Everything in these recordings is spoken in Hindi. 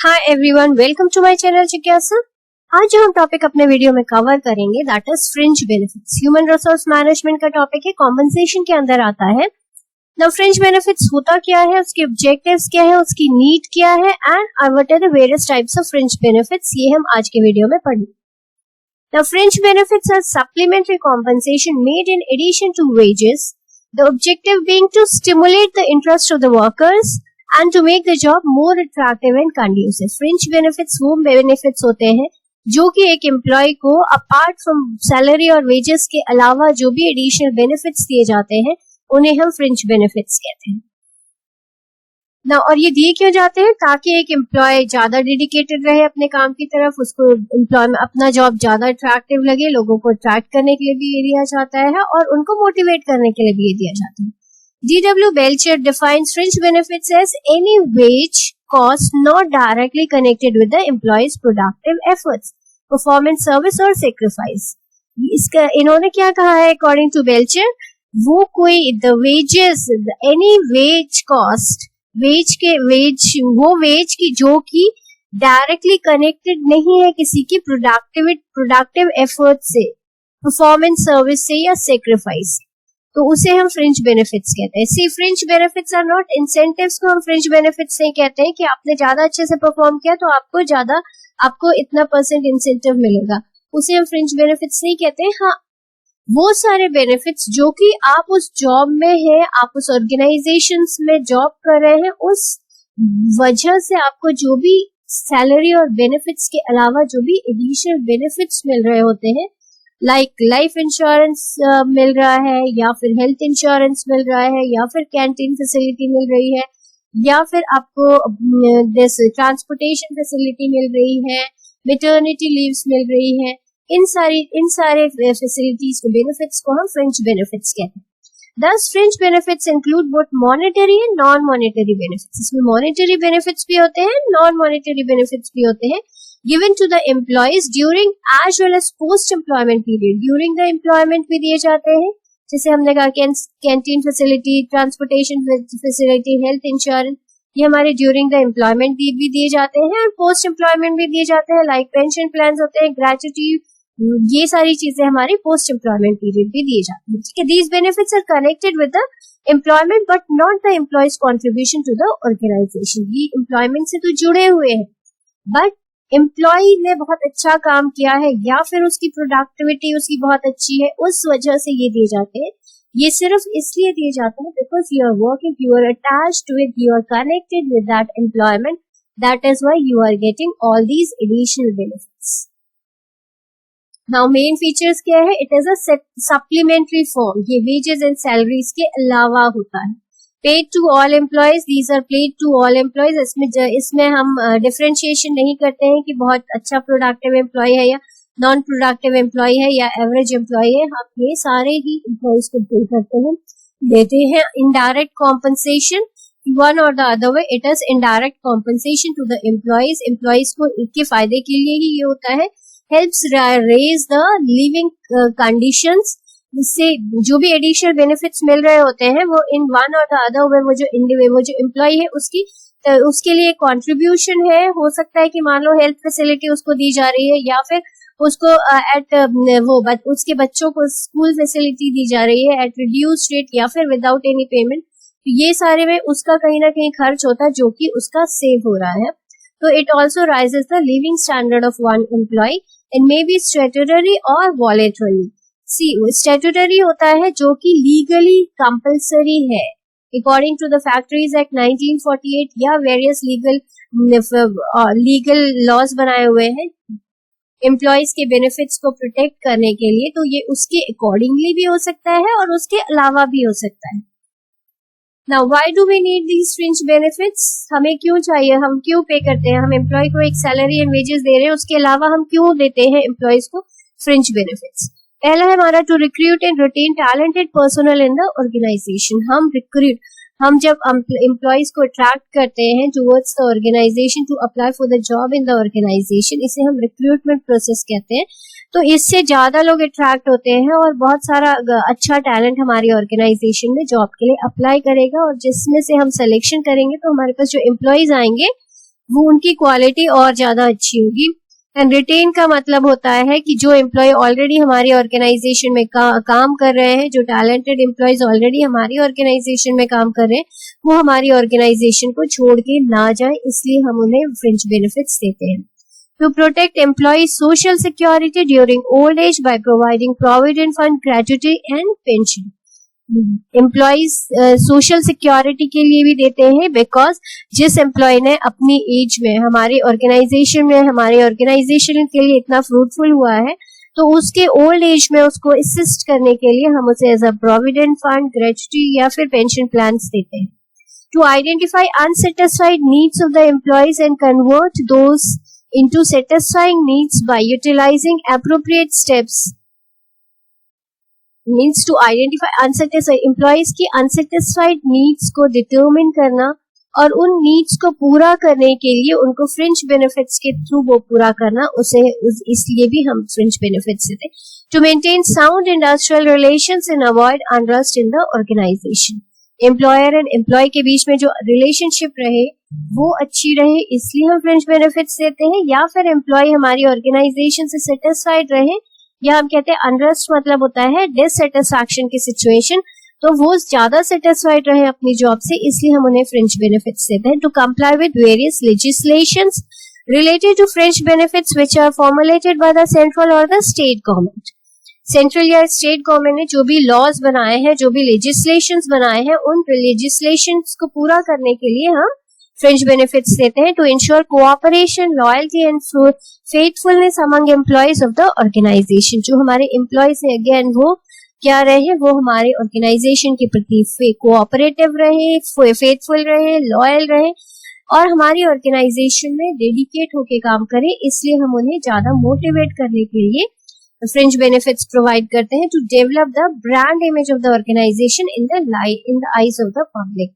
Hi everyone, welcome to my channel जिज्ञासा। आज जो हम टॉपिक अपने वीडियो में कवर करेंगे that is fringe benefits. Human resource management का टॉपिक है, कॉम्पनसेशन के अंदर आता है। नाउ फ्रिंज बेनिफिट्स होता क्या है, उसके ऑब्जेक्टिव्स क्या है, उसकी नीड क्या है and what are the various types of fringe benefits, ये हम आज के वीडियो में पढ़ेंगे। Now fringe benefits are supplementary compensation made in addition to wages, the objective being to stimulate the interest of the workers and to make the job more attractive and conducive. Fringe benefits वो benefits होते हैं जो कि एक एम्प्लॉय को अपार्ट फ्रॉम सैलरी और वेजेस के अलावा जो भी एडिशनल बेनिफिट्स दिए जाते हैं उन्हें हम फ्रिंज बेनिफिट्स कहते हैं ना। और ये दिए क्यों जाते हैं? ताकि एक एम्प्लॉय ज्यादा डेडिकेटेड रहे अपने काम की तरफ, उसको एम्प्लॉय में अपना जॉब ज्यादा अट्रैक्टिव लगे, लोगों को अट्रैक्ट करने के लिए भी ये दिया जाता है और उनको मोटिवेट करने के लिए भी ये दिया जाता है। D.W. Belcher defines fringe benefits as any wage cost not directly connected with the employee's productive efforts, performance, service or sacrifice. इसका इन्होंने क्या कहा है according to Belcher? वो कोई the wages, any wage cost, वो वेज की जो कि डायरेक्टली कनेक्टेड नहीं है किसी की प्रोडक्टिव एफर्ट से, परफॉर्मेंस, सर्विस से या सेक्रीफाइस, तो उसे हम फ्रिंज बेनिफिट्स कहते हैं। See fringe benefits are not incentives को हम फ्रिंज बेनिफिट्स नहीं कहते हैं कि आपने ज्यादा अच्छे से परफॉर्म किया तो आपको इतना परसेंट इंसेंटिव मिलेगा, उसे हम फ्रिंज बेनिफिट्स नहीं कहते हैं। हाँ, वो सारे बेनिफिट्स जो कि आप उस जॉब में हैं, आप उस ऑर्गेनाइजेशन में जॉब कर रहे हैं, उस वजह से आपको जो भी सैलरी और बेनिफिट्स के अलावा जो भी एडिशनल बेनिफिट्स मिल रहे होते हैं, लाइक लाइफ इंश्योरेंस मिल रहा है, या फिर हेल्थ इंश्योरेंस मिल रहा है, या फिर कैंटीन फैसिलिटी मिल रही है, या फिर आपको ट्रांसपोर्टेशन फैसिलिटी मिल रही है, मैटरनिटी लीव्स मिल रही है, इन सारे फैसिलिटीज को, बेनिफिट्स को हम फ्रिंज बेनिफिट्स कहते हैं। Thus, fringe benefits include both monetary and non-monetary benefits. इसमें monetary benefits भी होते हैं, non-monetary benefits भी होते हैं, given to the employees during as well as post-employment period. During the employment भी दिए जाते हैं, जैसे हमने कहा canteen facility, transportation facility, health insurance, ये हमारे ड्यूरिंग द एम्प्लॉयमेंट भी दिए जाते हैं, और पोस्ट एम्प्लॉयमेंट भी दिए जाते हैं, लाइक पेंशन प्लान होते हैं, ग्रेच्युटी, ये सारी चीजें हमारे पोस्ट एम्प्लॉयमेंट पीरियड भी दिए जाते हैं। ठीक है, these benefits are connected with the employment but not the employees contribution to the organisation. ये एम्प्लॉयमेंट से तो जुड़े हुए हैं, बट एम्प्लॉय ने बहुत अच्छा काम किया है या फिर उसकी प्रोडक्टिविटी उसकी बहुत अच्छी है, उस वजह से ये दिए जाते हैं। ये सिर्फ इसलिए दिए जाते हैं because you are working, you are attached to it, you are connected with that employment, that is why you are getting all these additional benefits. Now main features क्या है? It is a supplementary form, ये वेजेस एंड सैलरीज के अलावा होता है। Paid to all employees, these are paid to all employees. इसमें हम डिफरेंशिएशन नहीं करते हैं कि बहुत अच्छा प्रोडक्टिव एम्प्लॉय है या नॉन प्रोडक्टिव एम्प्लॉय है या एवरेज एम्प्लॉय है, हम ये सारे ही एम्प्लॉयज को पे करते हैं, देते हैं। Indirect compensation, one or the other way, it is indirect compensation to the employees. Employees को इनके फायदे के लिए ही ये होता है। helps raise the living conditions, जिससे जो भी एडिशनल बेनिफिट्स मिल रहे होते हैं वो in one or the other वे वो जो एम्प्लॉय है उसके लिए कंट्रीब्यूशन है। हो सकता है कि मान लो हेल्थ फैसिलिटी उसको दी जा रही है, या फिर उसको उसके बच्चों को स्कूल फैसिलिटी दी जा रही है एट रिड्यूस्ड रेट या फिर विदाउट एनी पेमेंट। ये सारे में उसका कहीं ना कहीं खर्च होता है जो कि उसका सेव हो रहा है। तो it also raises the living standard of one employee and may be statutory or voluntary. See, statutory होता है जो कि legally compulsory है according to the Factories Act 1948 या various legal laws बनाए हुए हैं एम्प्लॉयज के बेनिफिट्स को प्रोटेक्ट करने के लिए। तो ये उसके अकॉर्डिंगली भी हो सकता है और उसके अलावा भी हो सकता है। Now, why do we need these fringe benefits? हमें क्यों चाहिए, हम क्यों पे करते हैं? हम एम्प्लॉय को एक सैलरी एंड वेजेस दे रहे हैं, उसके अलावा हम क्यों देते हैं एम्प्लॉयज को फ्रिंज बेनिफिट्स? पहला है हमारा to recruit and retain talented personnel in the organisation. हम जब एम्प्लॉयज को अट्रैक्ट करते हैं towards the organisation to apply for the job in the organisation, इसे हम रिक्रूटमेंट प्रोसेस कहते हैं। तो इससे ज्यादा लोग अट्रैक्ट होते हैं और बहुत सारा अच्छा टैलेंट हमारी ऑर्गेनाइजेशन में जॉब के लिए अप्लाई करेगा, और जिसमें से हम सिलेक्शन करेंगे तो हमारे पास जो एम्प्लॉयज आएंगे वो उनकी क्वालिटी और ज्यादा अच्छी होगी। एंड रिटेन का मतलब होता है कि जो एम्प्लॉय ऑलरेडी हमारी ऑर्गेनाइजेशन में काम कर रहे हैं, जो टैलेंटेड एम्प्लॉयज ऑलरेडी हमारी ऑर्गेनाइजेशन में काम कर रहे हैं, वो हमारी ऑर्गेनाइजेशन को छोड़ के ना जाए, इसलिए हम उन्हें फ्रिंज बेनिफिट्स देते हैं। To protect employees' social security during old age by providing provident fund, gratuity and pension. Employees social security के लिए भी देते हैं, बिकॉज जिस एम्प्लॉय ने अपनी एज में हमारे ऑर्गेनाइजेशन के लिए इतना फ्रूटफुल हुआ है, तो उसके ओल्ड एज में उसको असिस्ट करने के लिए हम उसे as a provident fund, gratuity या फिर पेंशन प्लान्स देते हैं। To identify unsatisfied needs of the employees and convert those into satisfying needs by utilizing appropriate steps, means to identify unsatisfied employees की unsatisfied needs को determine करना और उन needs को पूरा करने के लिए उनको fringe benefits के थ्रू वो पूरा करना, इसलिए भी हम fringe benefits देते हैं। To maintain sound industrial relations and avoid unrest in the organization, employer and employee के बीच में जो रिलेशनशिप रहे वो अच्छी रहे, इसलिए हम फ्रिंज बेनिफिट्स देते हैं। या फिर एम्प्लॉय हमारी ऑर्गेनाइजेशन से सेटिस्फाइड रहे, या हम कहते हैं अनरेस्ट मतलब होता है डिससेटिस्फैक्शन की सिचुएशन, तो वो ज्यादा सेटिस्फाइड रहे अपनी जॉब से, इसलिए हम उन्हें फ्रिंज बेनिफिट्स देते हैं। To comply with various legislations related to fringe benefits which are formulated by the central or the state government, central या स्टेट गवर्नमेंट ने जो भी लॉज बनाए हैं, जो भी लेजिस्लेशंस बनाए हैं, उन लेजिस्लेशंस को पूरा करने के लिए हम फ्रिंज बेनिफिट्स देते हैं। To ensure cooperation, loyalty and faithfulness among employees of the organisation, जो हमारे एम्प्लॉयज हैं अगेन वो क्या रहे, वो हमारे ऑर्गेनाइजेशन के प्रति कोऑपरेटिव रहे, फेथफुल रहे, लॉयल रहे और हमारी ऑर्गेनाइजेशन में डेडिकेट होके काम करे, इसलिए हम उन्हें ज्यादा मोटिवेट करने के लिए फ्रिंज बेनिफिट्स प्रोवाइड करते हैं। To develop the brand image of the organisation in the eyes of the public,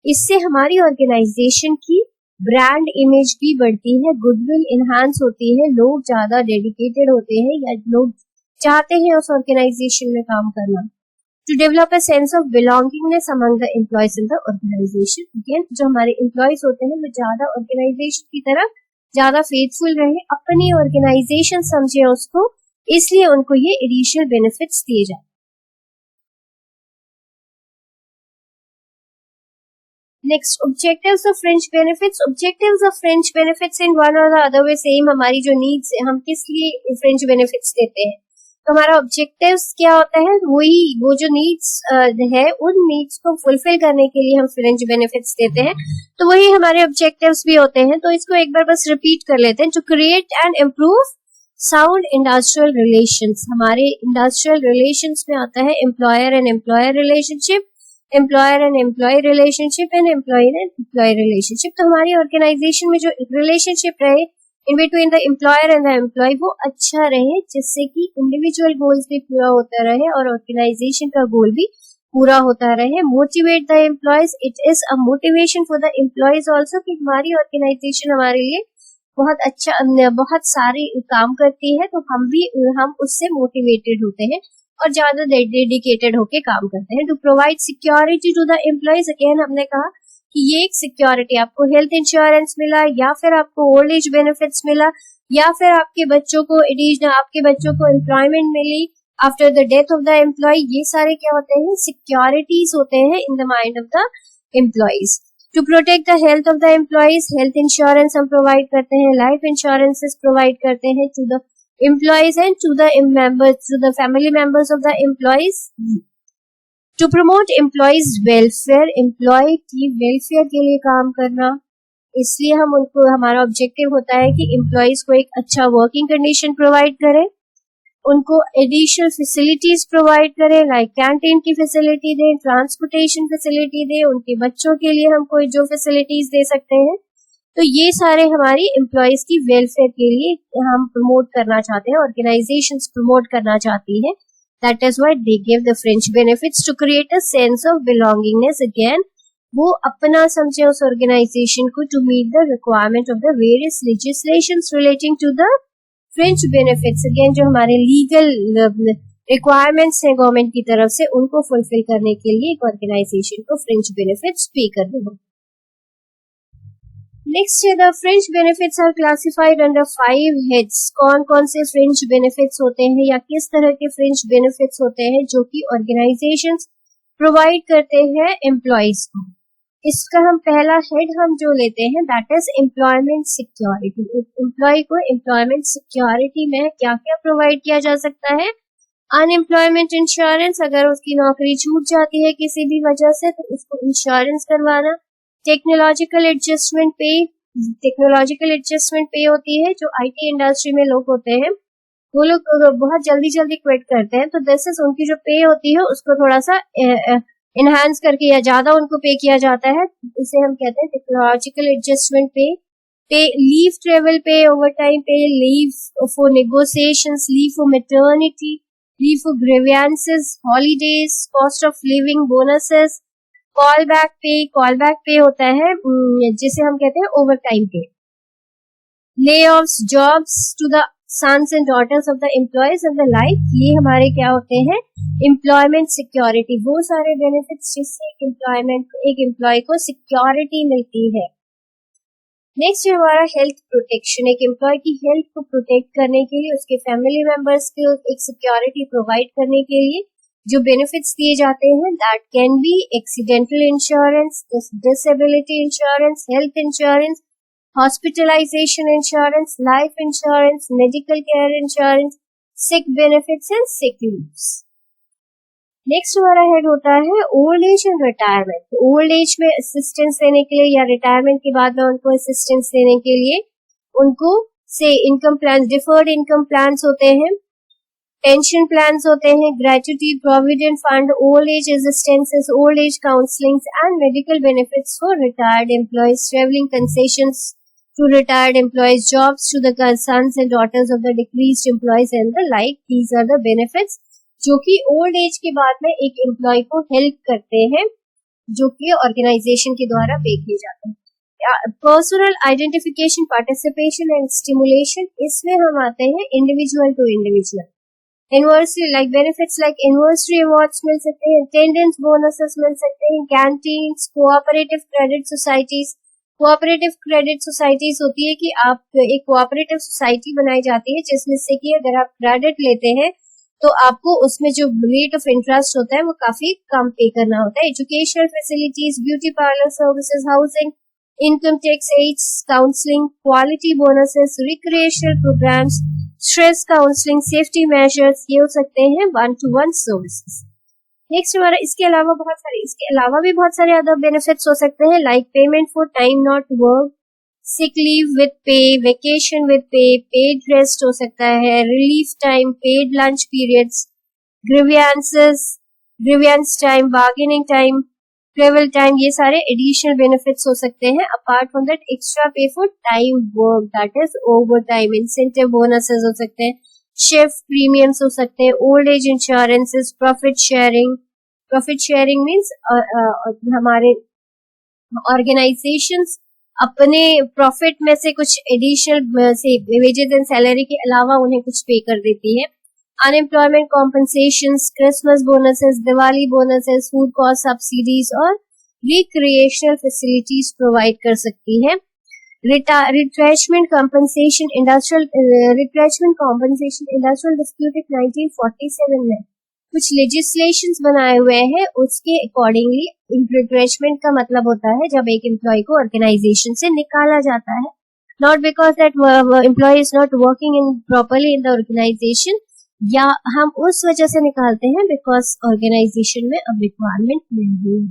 इससे हमारी ऑर्गेनाइजेशन की ब्रांड इमेज भी बढ़ती है, गुडविल इनहांस होती है, लोग ज्यादा डेडिकेटेड होते हैं या लोग चाहते हैं उस ऑर्गेनाइजेशन में काम करना। To develop a sense of belongingness among the employees in the organisation, again जो हमारे एम्प्लॉयज होते हैं वो ज्यादा ऑर्गेनाइजेशन की तरफ ज्यादा फेथफुल रहे, अपनी ऑर्गेनाइजेशन समझे उसको, इसलिए उनको ये एडिशनल बेनिफिट्स दिए जाते हैं। Next, objectives of fringe benefits. Objectives of fringe benefits in one or the other way same, हमारी जो नीड्स है, हम किस लिए फ्रिंज बेनिफिट्स देते हैं, तो हमारा ऑब्जेक्टिव्स क्या होता है, वही वो जो नीड्स है उन नीड्स को फुलफिल करने के लिए हम फ्रिंज बेनिफिट्स देते हैं, तो वही हमारे ऑब्जेक्टिव्स भी होते हैं। तो इसको एक बार बस रिपीट कर लेते हैं। To create and improve sound industrial relations, हमारे इंडस्ट्रियल रिलेशंस में आता है employer and employer relationship, employer and employee relationship and employer and employee relationship. तो हमारी ऑर्गेनाइजेशन में जो रिलेशनशिप रहे in between the employer and the employee वो अच्छा रहे, जिससे कि इंडिविजुअल गोल्स भी पूरा होता रहे और ऑर्गेनाइजेशन का गोल भी पूरा होता रहे। Motivate the employees, it is a motivation for the employees also कि हमारी ऑर्गेनाइजेशन हमारे लिए बहुत अच्छा, बहुत सारे काम करती है, तो हम उससे मोटिवेटेड होते हैं और ज्यादा डेडिकेटेड होके काम करते हैं। To provide security to the employees, again हमने कहा कि ये एक सिक्योरिटी, आपको हेल्थ इंश्योरेंस मिला या फिर आपको ओल्ड एज बेनिफिट्स मिला या फिर आपके बच्चों को एम्प्लॉयमेंट मिली after the death of the employee, ये सारे क्या होते हैं, सिक्योरिटीज होते हैं in the mind of the employees. To protect the health of the employees, health insurance हम प्रोवाइड करते हैं, लाइफ इंश्योरेंसेस प्रोवाइड करते हैं to the employees and to the family members of the employees. To promote employees welfare, employee की वेलफेयर के लिए काम करना, इसलिए हम उनको, हमारा ऑब्जेक्टिव होता है कि एम्प्लॉयज को एक अच्छा वर्किंग कंडीशन प्रोवाइड करें, उनको एडिशनल फैसिलिटीज प्रोवाइड करें, लाइक कैंटीन की फैसिलिटी दें, ट्रांसपोर्टेशन फैसिलिटी दें, उनके बच्चों के लिए हम कोई जो फैसिलिटीज दे सकते हैं, तो ये सारे हमारी एम्प्लॉयज की वेलफेयर के लिए हम प्रमोट करना चाहते हैं, ऑर्गेनाइजेशंस प्रमोट करना चाहती है। That is why they give the fringe benefits to create a sense of belongingness, again वो अपना समझे उस ऑर्गेनाइजेशन को, to meet the requirement of the various legislations relating to the fringe benefits, again जो हमारे लीगल रिक्वायरमेंट्स हैं गवर्नमेंट की तरफ से, उनको फुलफिल करने के लिए एक ऑर्गेनाइजेशन को फ्रिंज बेनिफिट्स पे करने होंगे। नेक्स्ट है the fringe benefits are classified under 5 heads. कौन कौन से फ्रिंज बेनिफिट्स होते हैं या किस तरह के फ्रिंज बेनिफिट्स होते हैं जो कि ऑर्गेनाइजेशंस प्रोवाइड करते हैं एम्प्लॉइज को। इसका हम पहला हेड हम जो लेते हैं that is employment security. Employee को एम्प्लॉयमेंट सिक्योरिटी में क्या क्या प्रोवाइड किया जा सकता है? अनएम्प्लॉयमेंट इंश्योरेंस, अगर उसकी नौकरी छूट जाती है किसी भी वजह से तो उसको इंश्योरेंस करवाना। टेक्नोलॉजिकल एडजस्टमेंट पे, टेक्नोलॉजिकल एडजस्टमेंट पे होती है जो आईटी इंडस्ट्री में लोग होते हैं वो लोग बहुत जल्दी जल्दी क्विट करते हैं तो दिस इज उनकी जो पे होती है उसको थोड़ा सा एनहांस करके या ज्यादा उनको पे किया जाता है, इसे हम कहते हैं टेक्नोलॉजिकल एडजस्टमेंट पे। पे लीव, ट्रेवल पे, ओवर टाइम पे, leave for negotiations, leave for maternity, leave for grievances, holidays, cost of living, bonuses, call back पे होता है जिसे हम कहते हैं over time pay. Layoffs, jobs to the sons and daughters of the employees and the like, ये हमारे क्या होते हैं? एम्प्लॉयमेंट सिक्योरिटी, वो सारे बेनिफिट्स जिससे एक एम्प्लॉय को सिक्योरिटी मिलती है। नेक्स्ट है हमारा हेल्थ प्रोटेक्शन। एक एम्प्लॉय की हेल्थ को प्रोटेक्ट करने के लिए, उसके फैमिली मेंबर्स को एक सिक्योरिटी प्रोवाइड करने के लिए जो बेनिफिट्स दिए जाते हैं that can be accidental insurance, disability insurance, health insurance, hospitalisation insurance, life insurance, medical care insurance, sick benefits and sick leaves. Next हमारा हेड होता है old age and retirement. Old age में असिस्टेंस देने के लिए या रिटायरमेंट के बाद में उनको असिस्टेंस देने के लिए उनको से income plan, deferred income plans होते हैं, पेंशन प्लान्स होते हैं, gratuity, provident fund, old age assistances, old age counselling and medical benefits for retired employees, travelling concessions to retired employees, jobs to the sons and daughters of the deceased employees and the like. These are the benefits जो कि ओल्ड एज के बाद में एक एम्प्लॉय को हेल्प करते हैं जो कि ऑर्गेनाइजेशन के द्वारा पे किए जाते हैं। Personal identification, participation and stimulation, इसमें हम आते हैं individual to individual. Anniversary like benefits like anniversary awards मिल सकते हैं, अटेंडेंस बोनसेस मिल सकते हैं, canteens, cooperative credit societies. Cooperative credit societies होती है कि आप एक कोऑपरेटिव सोसाइटी बनाई जाती है जिसमें से कि अगर आप क्रेडिट लेते हैं तो आपको उसमें जो रेट ऑफ इंटरेस्ट होता है वो काफी कम पे करना होता है। Educational facilities, beauty parlour services, housing, income tax aids, counselling, quality bonuses, recreational programmes, stress counselling, safety measures, ये हो सकते हैं 1-to-1 सर्विसेज। नेक्स्ट हमारा इसके अलावा भी बहुत सारे अदर बेनिफिट्स हो सकते हैं like payment for time not work, sick leave with पे, वेकेशन विद पे, पेड रेस्ट हो सकता है, relief time, paid lunch periods, grievance time, bargaining time, travel time, ये सारे एडिशनल बेनिफिट्स हो सकते हैं अपार्ट फ्रॉम दैट एक्स्ट्रा पे for time work that is over time. Incentive bonuses हो सकते हैं, शिफ्ट प्रीमियम्स हो सकते हैं, old age insurances, profit sharing means हमारे ऑर्गेनाइजेशंस अपने प्रॉफिट में से कुछ एडिशनल से वेजेस एंड सैलरी के अलावा उन्हें कुछ पे कर देती है। Unemployment compensations, Christmas bonuses, Diwali bonuses, food cost subsidies और रिक्रिएशनल फैसिलिटीज प्रोवाइड कर सकती है। Retrenchment compensation, industrial dispute act 1947 में कुछ लेजिस्लेशंस बनाए हुए हैं, उसके अकॉर्डिंगली रिट्रेचमेंट का मतलब होता है जब एक एम्प्लॉय को ऑर्गेनाइजेशन से निकाला जाता है, not because that employee is not working in properly in the organisation, या हम उस वजह से निकालते हैं बिकॉज ऑर्गेनाइजेशन में अब रिक्वायरमेंट नहीं है।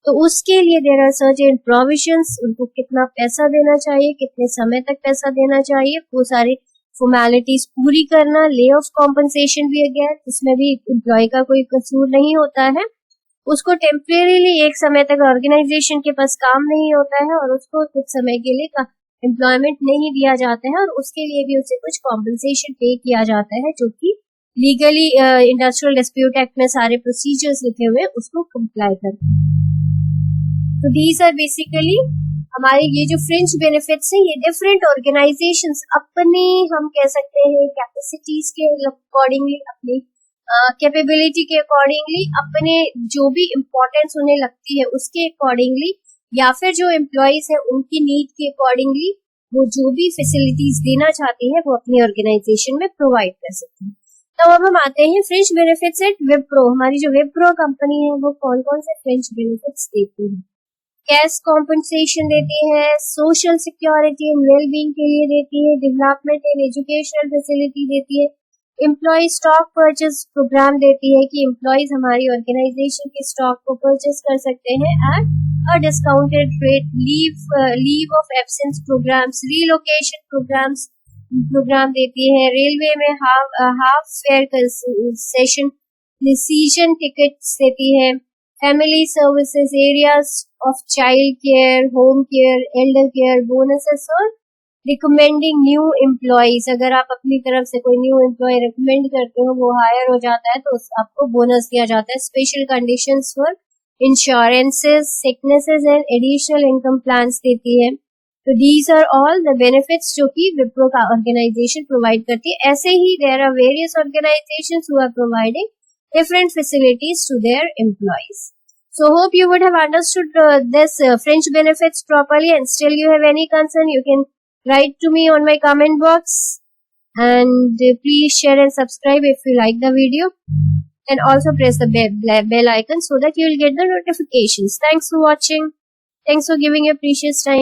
तो उसके लिए देयर आर सर्टेन प्रोविजंस, उनको कितना पैसा देना चाहिए, कितने समय तक पैसा देना चाहिए, वो सारी फॉर्मेलिटीज पूरी करना। ले ऑफ कॉम्पनसेशन भी अगेन, इसमें भी एम्प्लॉय का कोई कसूर नहीं होता है, उसको टेम्परेरीली एक समय तक ऑर्गेनाइजेशन के पास काम नहीं होता है और उसको कुछ समय के लिए एम्प्लॉयमेंट नहीं दिया जाता है और उसके लिए भी उसे कुछ कॉम्पनसेशन पे किया जाता है जो कि लीगली इंडस्ट्रियल डिस्प्यूट एक्ट में सारे प्रोसीजर्स लिखे हुए उसको कंप्लाई करते हैं। तो दीज आर बेसिकली हमारे ये जो फ्रिंज बेनिफिट्स हैं, ये डिफरेंट ऑर्गेनाइजेशंस अपने हम कह सकते हैं कैपेसिटीज के अकॉर्डिंगली, अपनी कैपेबिलिटी के अकॉर्डिंगली, अपने जो भी इम्पोर्टेंस उन्हें लगती है उसके अकॉर्डिंगली या फिर जो एम्प्लॉयज है उनकी नीड के अकॉर्डिंगली वो जो भी फैसिलिटीज देना चाहती है वो अपनी ऑर्गेनाइजेशन में प्रोवाइड कर सकती है। तो अब हम आते हैं फ्रिंज बेनिफिट्स एट विप्रो। हमारी जो विप्रो कंपनी है वो कौन कौन से फ्रिंज बेनिफिट्स देती है? कैश कॉम्पनसेशन देती है, सोशल सिक्योरिटी एंड वेलबींग के लिए देती है, डेवलपमेंट एंड एजुकेशनल फैसिलिटी देती है, एम्प्लॉय स्टॉक परचेज प्रोग्राम देती है कि एम्प्लॉयज हमारी ऑर्गेनाइजेशन के स्टॉक को परचेज कर सकते हैं at a discounted rate, leave of absence programmes, relocation programme देती है, रेलवे में half fare concession, season tickets देती है, family services, areas of child care, home care, elder care, bonuses और रिकमेंडिंग न्यू एम्प्लॉयज। अगर आप अपनी तरफ से कोई न्यू एम्प्लॉय रिकमेंड करते हो, वो हायर हो जाता है तो आपको बोनस दिया जाता है। Special conditions for insurances, sicknesses and additional income plans देती है। तो these are all the benefits जो कि विप्रो का ऑर्गेनाइजेशन प्रोवाइड करती है। ऐसे ही there are various organisations who are providing different facilities to their employees. So hope you would have understood this fringe benefits properly, and still you have any concern, you can write to me on my comment box, and please share and subscribe if you like the video, and also press the bell icon so that you will get the notifications. Thanks for watching. Thanks for giving your precious time.